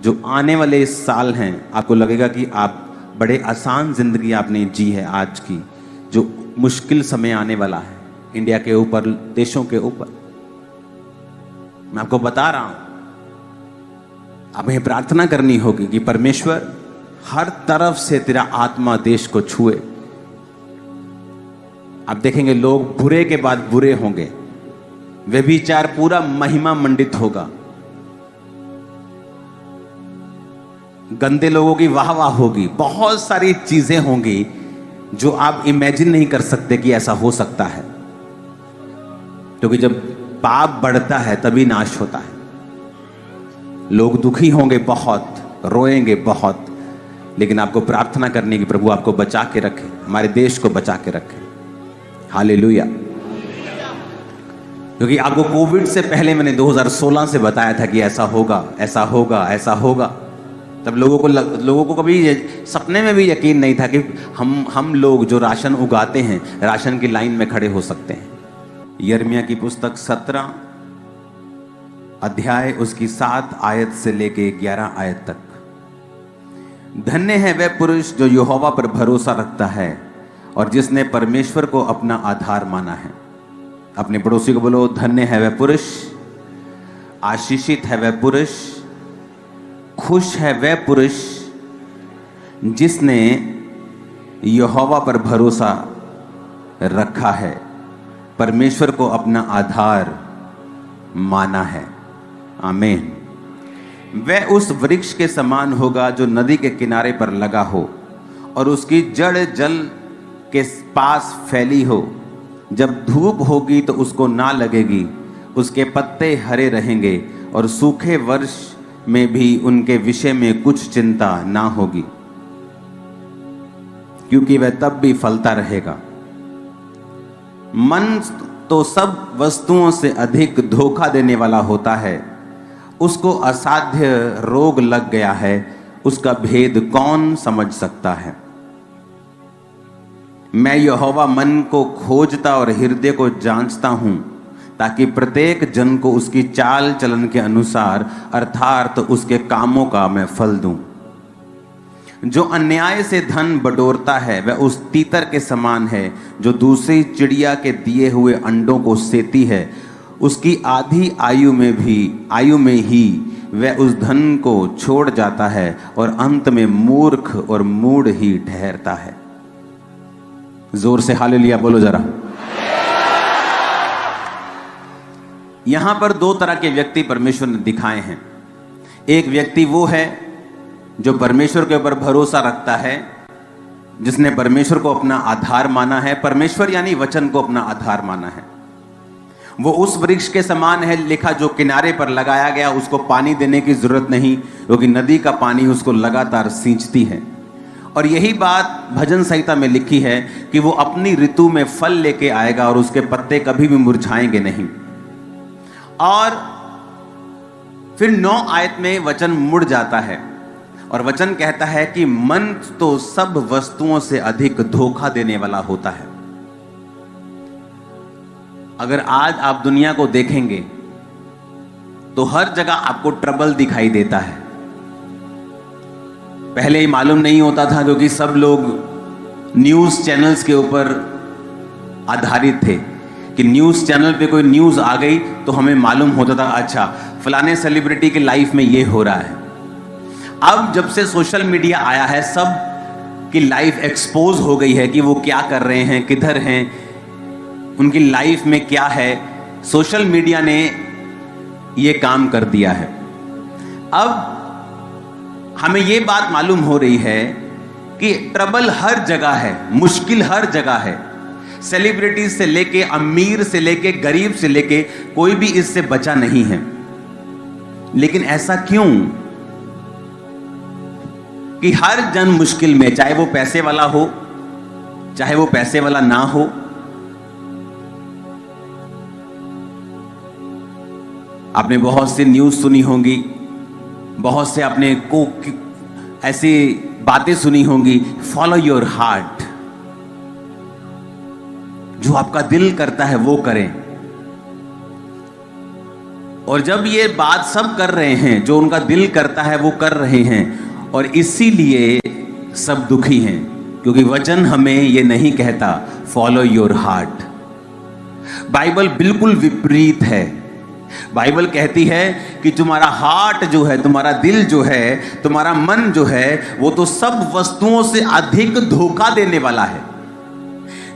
जो आने वाले साल हैं आपको लगेगा कि आप बड़े आसान जिंदगी आपने जी है आज की, जो मुश्किल समय आने वाला है इंडिया के ऊपर, देशों के ऊपर। मैं आपको बता रहा हूं, हमें प्रार्थना करनी होगी कि परमेश्वर हर तरफ से तेरा आत्मा देश को छुए। आप देखेंगे लोग बुरे के बाद बुरे होंगे, व्यभिचार पूरा महिमा मंडित होगा, गंदे लोगों की वाह वाह होगी, बहुत सारी चीजें होंगी जो आप इमेजिन नहीं कर सकते कि ऐसा हो सकता है। क्योंकि जब पाप बढ़ता है तभी नाश होता है। लोग दुखी होंगे बहुत, रोएंगे बहुत, लेकिन आपको प्रार्थना करनी कि प्रभु आपको बचा के रखे, हमारे देश को बचा के रखे। हालेलुया। क्योंकि आपको कोविड से पहले मैंने 2016 से बताया था कि ऐसा होगा, ऐसा होगा, ऐसा होगा। तब लोगों को कभी सपने में भी यकीन नहीं था कि हम लोग जो राशन उगाते हैं राशन की लाइन में खड़े हो सकते हैं। यिर्मयाह की पुस्तक 17 अध्याय उसकी 7 आयत से लेके 11 आयत तक। धन्य है वह पुरुष जो यहोवा पर भरोसा रखता है और जिसने परमेश्वर को अपना आधार माना है। अपने पड़ोसी को बोलो, धन्य है वह पुरुष, आशीषित है वह पुरुष, खुश है वह पुरुष जिसने यहोवा पर भरोसा रखा है, परमेश्वर को अपना आधार माना है। आमीन। वह उस वृक्ष के समान होगा जो नदी के किनारे पर लगा हो और उसकी जड़ जल के पास फैली हो। जब धूप होगी तो उसको ना लगेगी, उसके पत्ते हरे रहेंगे और सूखे वर्ष में भी उनके विषय में कुछ चिंता ना होगी, क्योंकि वह तब भी फलता रहेगा। मन तो सब वस्तुओं से अधिक धोखा देने वाला होता है, उसको असाध्य रोग लग गया है, उसका भेद कौन समझ सकता है। मैं यहोवा मन को खोजता और हृदय को जांचता हूं, ताकि प्रत्येक जन को उसकी चाल चलन के अनुसार अर्थात उसके कामों का मैं फल दूं। जो अन्याय से धन बटोरता है वह उस तीतर के समान है जो दूसरी चिड़िया के दिए हुए अंडों को सेती है। उसकी आधी आयु में ही वह उस धन को छोड़ जाता है और अंत में मूर्ख और मूढ़ ही ठहरता है। जोर से हालेलुया बोलो जरा। यहां पर 2 तरह के व्यक्ति परमेश्वर ने दिखाए हैं। एक व्यक्ति वो है जो परमेश्वर के ऊपर भरोसा रखता है, जिसने परमेश्वर को अपना आधार माना है, परमेश्वर यानी वचन को अपना आधार माना है। वो उस वृक्ष के समान है लिखा जो किनारे पर लगाया गया, उसको पानी देने की जरूरत नहीं, क्योंकि नदी का पानी उसको लगातार सींचती है। और यही बात भजन संहिता में लिखी है कि वो अपनी ऋतु में फल लेके आएगा और उसके पत्ते कभी भी मुरझाएंगे नहीं। और फिर 9 आयत में वचन मुड़ जाता है और वचन कहता है कि मन तो सब वस्तुओं से अधिक धोखा देने वाला होता है। अगर आज आप दुनिया को देखेंगे तो हर जगह आपको ट्रबल दिखाई देता है। पहले ही मालूम नहीं होता था, क्योंकि सब लोग न्यूज चैनल्स के ऊपर आधारित थे कि न्यूज चैनल पे कोई न्यूज आ गई तो हमें मालूम होता था, अच्छा फलाने सेलिब्रिटी की लाइफ में ये हो रहा है। अब जब से सोशल मीडिया आया है, सब की लाइफ एक्सपोज हो गई है कि वो क्या कर रहे हैं, किधर हैं, उनकी लाइफ में क्या है। सोशल मीडिया ने ये काम कर दिया है। अब हमें ये बात मालूम हो रही है कि ट्रबल हर जगह है, मुश्किल हर जगह है। सेलिब्रिटी से लेके, अमीर से लेके, गरीब से लेके, कोई भी इससे बचा नहीं है। लेकिन ऐसा क्यों कि हर जन मुश्किल में, चाहे वो पैसे वाला हो, चाहे वो पैसे वाला ना हो। आपने बहुत सी न्यूज सुनी होंगी, बहुत से आपने को ऐसी बातें सुनी होंगी, फॉलो योर हार्ट, जो आपका दिल करता है वो करें। और जब ये बात सब कर रहे हैं, जो उनका दिल करता है वो कर रहे हैं, और इसीलिए सब दुखी हैं, क्योंकि वचन हमें ये नहीं कहता फॉलो योर हार्ट। बाइबल बिल्कुल विपरीत है। बाइबल कहती है कि तुम्हारा हार्ट जो है, तुम्हारा दिल जो है, तुम्हारा मन जो है, वो तो सब वस्तुओं से अधिक धोखा देने वाला है।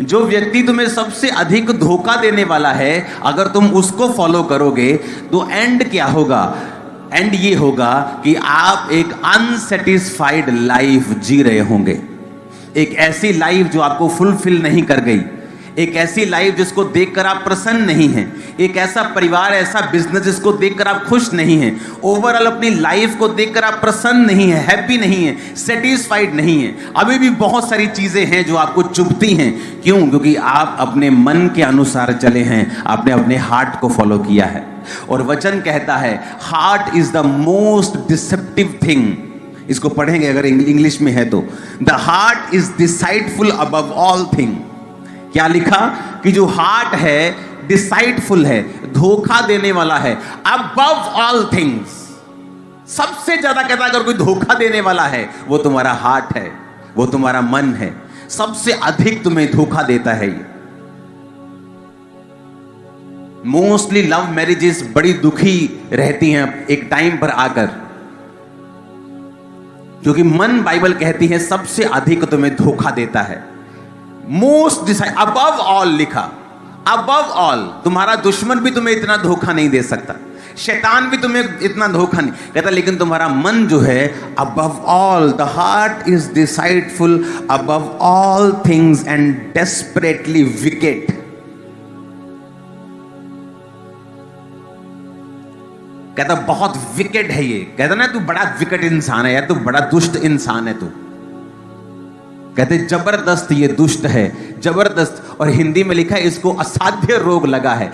जो व्यक्ति तुम्हें सबसे अधिक धोखा देने वाला है, अगर तुम उसको फॉलो करोगे तो एंड क्या होगा? एंड ये होगा कि आप एक अनसेटिस्फाइड लाइफ जी रहे होंगे, एक ऐसी लाइफ जो आपको फुलफिल नहीं कर गई, एक ऐसी लाइफ जिसको देखकर आप प्रसन्न नहीं हैं, एक ऐसा परिवार, ऐसा बिजनेस जिसको देखकर आप खुश नहीं हैं, ओवरऑल अपनी लाइफ को देखकर आप प्रसन्न नहीं हैं, हैप्पी नहीं हैं, सेटिस्फाइड नहीं हैं। अभी भी बहुत सारी चीजें हैं जो आपको चुभती हैं। क्यों? क्योंकि आप अपने मन के अनुसार चले हैं, आपने अपने हार्ट को फॉलो किया है। और वचन कहता है heart is the most deceptive thing. इसको पढ़ेंगे अगर इंग्लिश में है तो, the heart is deceitful above all thing. क्या लिखा? कि जो हार्ट है डिसाइडफुल है, धोखा देने वाला है, अबव ऑल थिंग्स। सबसे ज्यादा कहता है अगर कोई धोखा देने वाला है वो तुम्हारा हार्ट है, वो तुम्हारा मन है। सबसे अधिक तुम्हें धोखा देता है ये। मोस्टली लव मैरिजेस बड़ी दुखी रहती हैं एक टाइम पर आकर, क्योंकि मन, बाइबल कहती है, सबसे अधिक तुम्हें धोखा देता है। मोस्ट डिसाइड अबव ऑल लिखा, अबव ऑल। तुम्हारा दुश्मन भी तुम्हें इतना धोखा नहीं दे सकता, शैतान भी तुम्हें इतना धोखा नहीं कहता, लेकिन तुम्हारा मन जो है above all, the heart is deceitful above all things and desperately wicked. कहता बहुत विकेट है ये। कहता ना तू बड़ा विकेट इंसान है यार, तू बड़ा दुष्ट इंसान है तू। कहते जबरदस्त ये दुष्ट है, जबरदस्त। और हिंदी में लिखा है इसको असाध्य रोग लगा है।